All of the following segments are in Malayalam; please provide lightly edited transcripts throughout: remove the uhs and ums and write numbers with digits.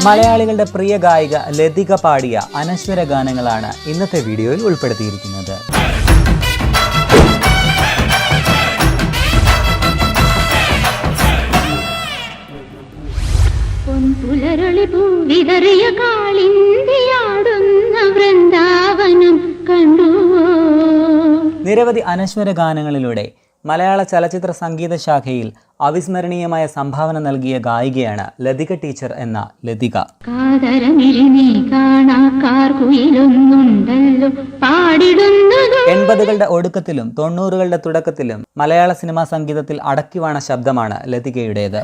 മലയാളികളുടെ പ്രിയ ഗായിക ലതിക പാടിയ അനശ്വര ഗാനങ്ങളാണ് ഇന്നത്തെ വീഡിയോയിൽ ഉൾപ്പെടുത്തിയിരിക്കുന്നത്. നിരവധി അനശ്വര ഗാനങ്ങളിലൂടെ മലയാള ചലച്ചിത്ര സംഗീത ശാഖയിൽ അവിസ്മരണീയമായ സംഭാവന നൽകിയ ഗായികയാണ് ലതിക ടീച്ചർ എന്ന ലതിക. 80കളുടെ ഒടുക്കത്തിലും 90കളുടെ തുടക്കത്തിലും മലയാള സിനിമാ സംഗീതത്തിൽ അടക്കിവാണ ശബ്ദമാണ് ലതികയുടേത്.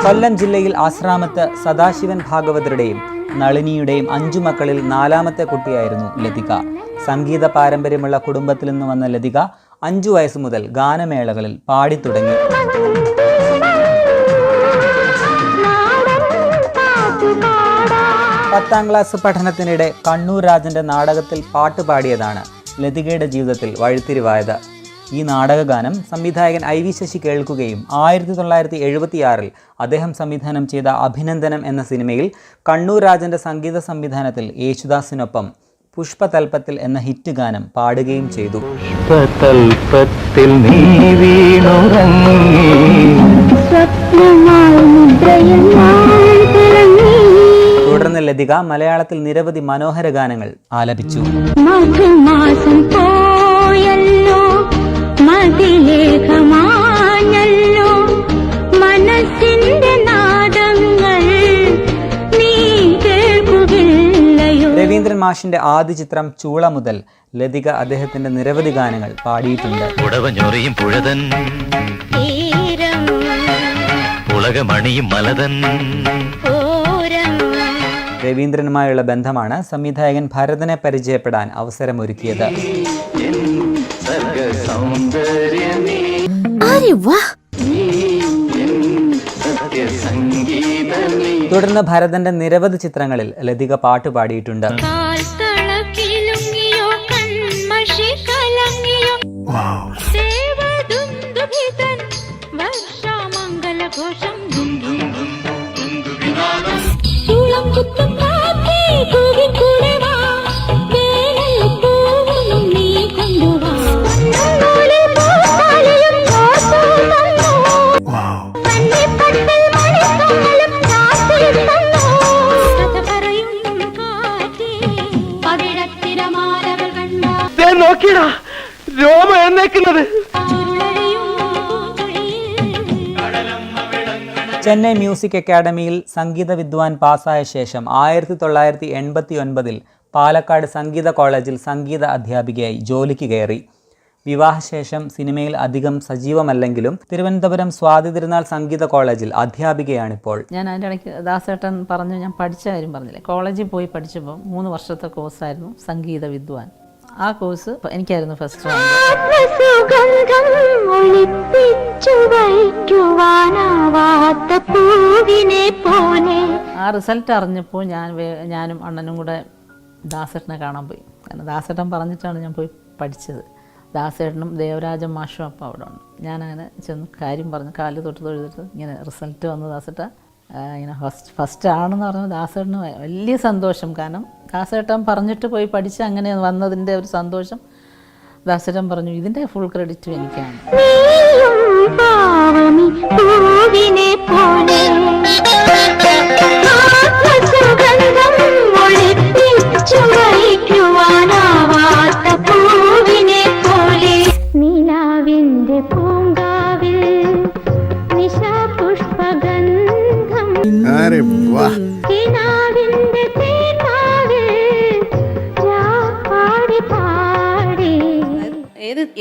കൊല്ലം ജില്ലയിൽ ആശ്രാമത്ത് സദാശിവൻ ഭാഗവതരുടെയും നളിനിയുടെയും 5 മക്കളിൽ 4ാമത്തെ കുട്ടിയായിരുന്നു ലതിക. സംഗീത പാരമ്പര്യമുള്ള കുടുംബത്തിൽ നിന്ന് വന്ന ലതിക 5 വയസ്സ് മുതൽ ഗാനമേളകളിൽ പാടിത്തുടങ്ങി. 10ാം ക്ലാസ് പഠനത്തിനിടെ കണ്ണൂർ രാജന്റെ നാടകത്തിൽ പാട്ട് പാടിയതാണ് ലതികയുടെ ജീവിതത്തിൽ വഴിത്തിരിവായത്. ഈ നാടകഗാനം സംവിധായകൻ IV ശശി കേൾക്കുകയും 1976 അദ്ദേഹം സംവിധാനം ചെയ്ത അഭിനന്ദനം എന്ന സിനിമയിൽ കണ്ണൂർ രാജന്റെ സംഗീത സംവിധാനത്തിൽ യേശുദാസിനൊപ്പം പുഷ്പതൽപ്പത്തിൽ എന്ന ഹിറ്റ് ഗാനം പാടുകയും ചെയ്തു. തുടർന്ന് ലതിക മലയാളത്തിൽ നിരവധി മനോഹര ഗാനങ്ങൾ ആലപിച്ചു. രവീന്ദ്രൻ മാഷിന്റെ ആദ്യ ചിത്രം ചൂള മുതൽ ലതിക അദ്ദേഹത്തിന്റെ നിരവധി ഗാനങ്ങൾ പാടിയിട്ടുണ്ട്. രവീന്ദ്രനുമായുള്ള ബന്ധമാണ് സംവിധായകൻ ഭരതനെ പരിചയപ്പെടാൻ അവസരമൊരുക്കിയത്. തുടർന്ന് ഭരതന്റെ നിരവധി ചിത്രങ്ങളിൽ ലതിക പാട്ട് പാടിയിട്ടുണ്ട്. ചെന്നൈ മ്യൂസിക് അക്കാദമിയിൽ സംഗീത വിദ്വാൻ പാസ്സായ ശേഷം 1989 പാലക്കാട് സംഗീത കോളേജിൽ സംഗീത അധ്യാപികയായി ജോലിക്ക് കയറി. വിവാഹശേഷം സിനിമയിൽ അധികം സജീവമല്ലെങ്കിലും തിരുവനന്തപുരം സ്വാതി തിരുനാൾ സംഗീത കോളേജിൽ അധ്യാപികയാണിപ്പോൾ. ഞാൻ അതിൻ്റെ ഇടയ്ക്ക് ദാസേട്ടൻ പറഞ്ഞു, ഞാൻ പഠിച്ച കാര്യം പറഞ്ഞില്ലേ, കോളേജിൽ പോയി പഠിച്ചപ്പോൾ 3 വർഷത്തെ കോഴ്സായിരുന്നു സംഗീത വിദ്വാൻ. ആ കോഴ്സ് എനിക്കായിരുന്നു ഫസ്റ്റ് റാങ്ക്. ആ റിസൾട്ട് അറിഞ്ഞപ്പോൾ ഞാനും അണ്ണനും കൂടെ ദാസേട്ടനെ കാണാൻ പോയി. കാരണം ദാസേട്ടൻ പറഞ്ഞിട്ടാണ് ഞാൻ പോയി പഠിച്ചത്. ദാസേട്ടനും ദേവരാജൻ മാഷും അപ്പം അവിടെ ഉണ്ട്. ഞാനങ്ങനെ ചെന്ന് കാര്യം പറഞ്ഞു, കാല് തൊട്ട് തൊഴുതിട്ട് ഇങ്ങനെ റിസൾട്ട് വന്നു ദാസേട്ട ഇങ്ങനെ ഫസ്റ്റ് ആണെന്ന് പറഞ്ഞാൽ ദാസേട്ടന് വലിയ സന്തോഷം. കാരണം ദാസേട്ടൻ പറഞ്ഞിട്ട് പോയി പഠിച്ച് അങ്ങനെ വന്നതിൻ്റെ ഒരു സന്തോഷം. ദാസേട്ടൻ പറഞ്ഞു, ഇതിൻ്റെ ഫുൾ ക്രെഡിറ്റ് എനിക്കാണ്.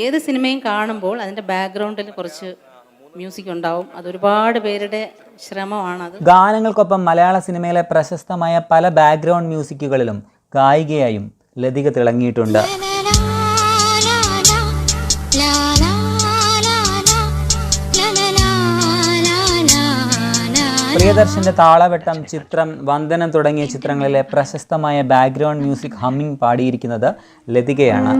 ഏത് സിനിമയും കാണുമ്പോൾ അതിൻ്റെ ബാക്ക്ഗ്രൗണ്ടിൽ കുറച്ച് മ്യൂസിക് ഉണ്ടാവും. അതൊരുപാട് പേരുടെ ശ്രമമാണത്. ഗാനങ്ങൾക്കൊപ്പം മലയാള സിനിമയിലെ പ്രശസ്തമായ പല ബാക്ക്ഗ്രൗണ്ട് മ്യൂസിക്കുകളിലും ഗായികയായും ലതിക തിളങ്ങിയിട്ടുണ്ട്. പ്രിയദർശന്റെ താളവട്ടം, ചിത്രം, വന്ദനം തുടങ്ങിയ ചിത്രങ്ങളിലെ പ്രശസ്തമായ ബാക്ക്ഗ്രൗണ്ട് മ്യൂസിക് ഹമ്മിങ് പാടിയിരിക്കുന്നത് ലതികയാണ്.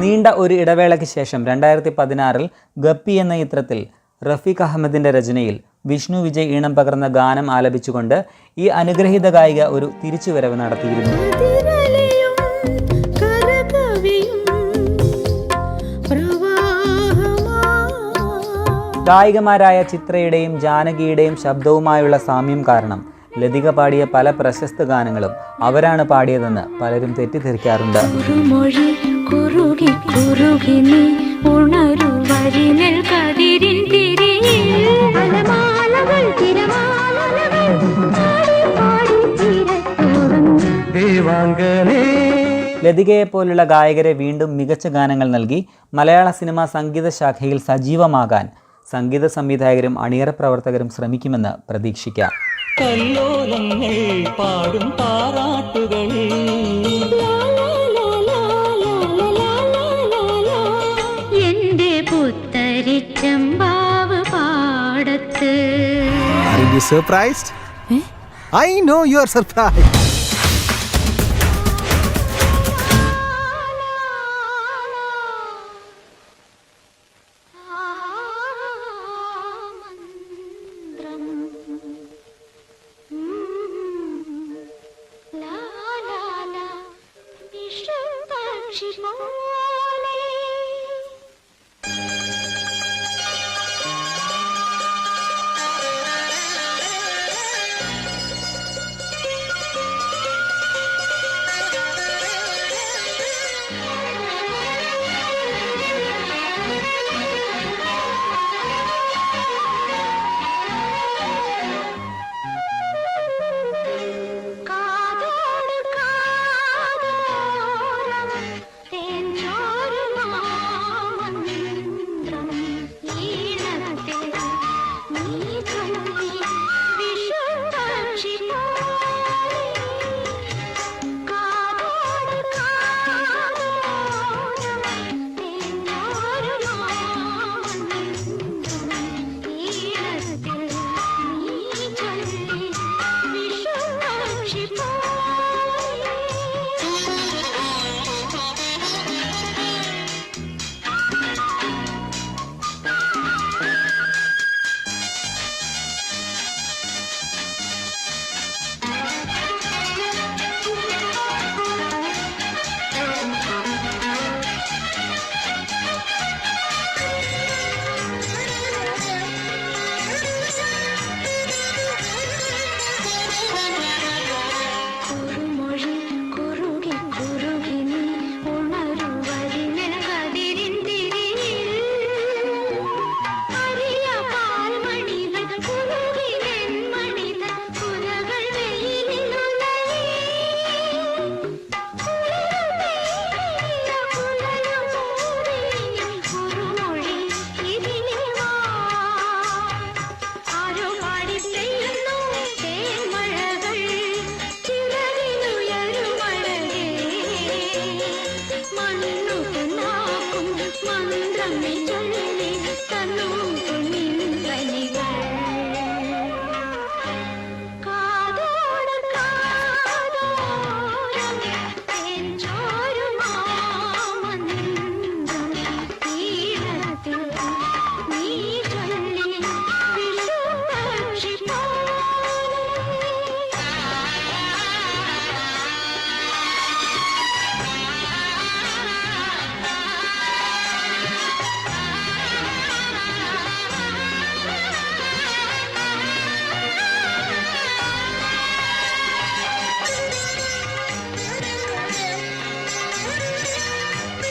നീണ്ട ഒരു ഇടവേളയ്ക്ക് ശേഷം 2016 ഗപ്പി എന്ന ചിത്രത്തിൽ റഫീഖ് അഹമ്മദിന്റെ രചനയിൽ വിഷ്ണു വിജയ് ഈണം പകർന്ന ഗാനം ആലപിച്ചുകൊണ്ട് ഈ അനുഗ്രഹീത ഗായിക ഒരു തിരിച്ചുവരവ് നടത്തിയിരുന്നു. ഗായികമാരായ ചിത്രയുടെയും ജാനകിയുടെയും ശബ്ദവുമായുള്ള സാമ്യം കാരണം ലതിക പാടിയ പല പ്രശസ്ത ഗാനങ്ങളും അവരാണ് പാടിയതെന്ന് പലരും തെറ്റിദ്ധരിക്കാറുണ്ട്. ലതികയെ പോലുള്ള ഗായകരെ വീണ്ടും മികച്ച ഗാനങ്ങൾ നൽകി മലയാള സിനിമാ സംഗീത ശാഖയിൽ സജീവമാകാൻ സംഗീത സംവിധായകരും അണിയറ പ്രവർത്തകരും ശ്രമിക്കുമെന്ന് പ്രതീക്ഷിക്കാം. കല്ലോലങ്ങൾ പാടും താരാട്ടുകൾ എന്റെ പുത്തരിച്ചമ്പാവ് പാടത്ത്. Are you surprised? I know you are surprised. She